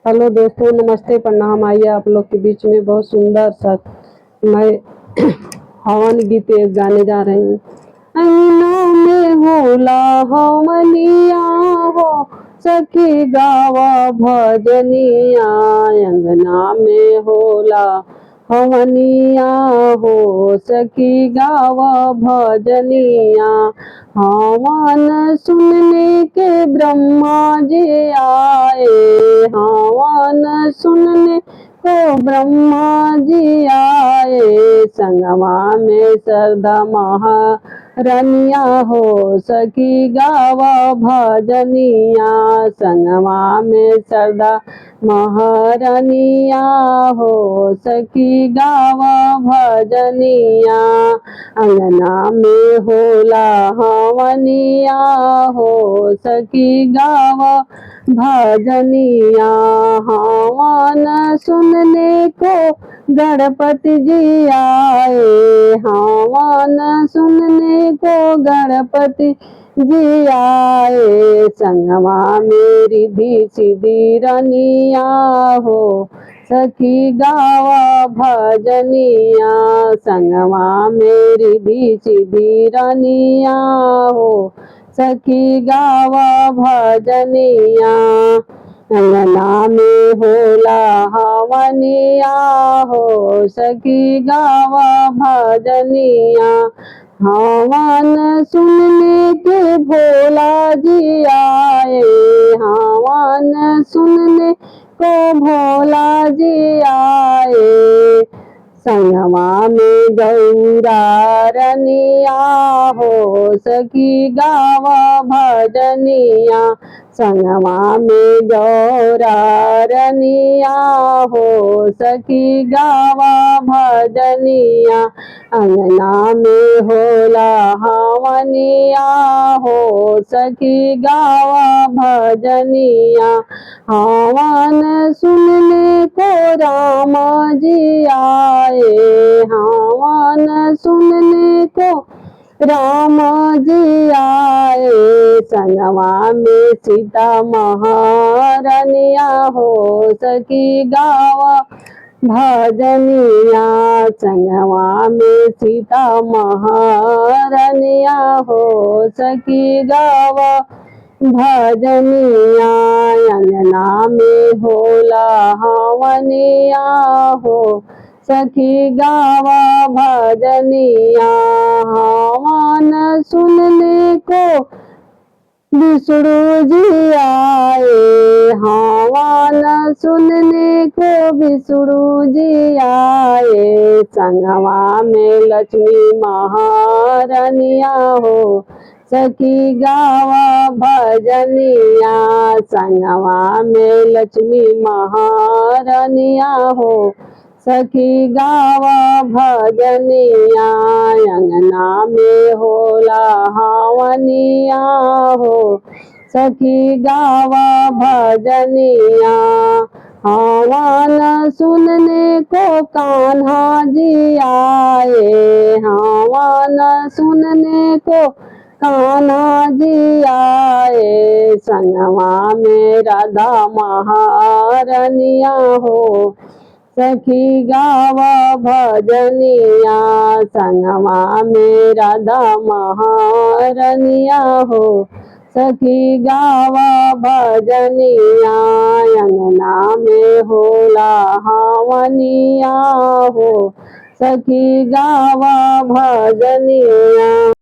Hello दोस्तों, नमस्ते, प्रणाम। आइए आप लोग के बीच में बहुत सुंदर सा मैं हवन गीत एक गाने जा रही हूँ। अंगना में होला हवनिया हो, सखी गावा भजनिया। अंगना में होला हवनिया हो, सखी गावा भजनिया। हवन सुनने के ब्रह्मा जी आए, हवन सुनने को ब्रह्मा जी आए। संगमा में सरदा महारनिया हो, सखी गावा भजनिया। संगमा में सरदा महारनिया हो, सखी गावा भजनिया। अंगना में होला हवनिया हो, सखी गावा भजनिया। हवन सुनने को गणपति जी आए, हवन सुनने को गणपति जी आए। संगमा मेरी धी सीधी रनिया हो, सखी गावा भजनिया। संगमा मेरी धी सीधी रनिया हो, सखी गावा भजनिया। अंगना में होला हवनिया हो, सखी गावा भजनिया। हवन सुनने के भोला जी आए, हवन सुनने को भोला जी आए। संगमा में गौरा रनिया हो, सखी गावा भजनिया। संगमा में गौरा रनिया हो, सखी गावा भजनिया। अंगना में होला हवनिया हो, सखी गावा भजनिया। हवन सुनने को राम जी आए, हवन सुनने को राम जी आए। संगमा में सीता महारनिया हो, सखी गावा भजनिया। संगमा में सीता महारनिया हो, सखी गावा भजनिया। अंगना में होला हवनिया हो, सखी गावा भजनिया। हवन सुनने को विष्णु जी आए, हवन सुनने को विष्णु जी आए। संगमा में लक्ष्मी महारनिया हो, सखी गावा भजनिया। संगमा में लक्ष्मी महारनिया हो, सखी गावा भजनिया। अंगना में होला हवनिया हो, सखी गावा भजनिया। हवन सुनने को कान्हा जी आए, हवन सुनने को कान्हा जी आए। संगमा में राधा महारनिया हो, सखी गावा भजनिया। संगमा में राधा महारनिया हो, सखी गावा भजनिया। अंगना में होला हवनिया हो, सखी गावा भजनिया।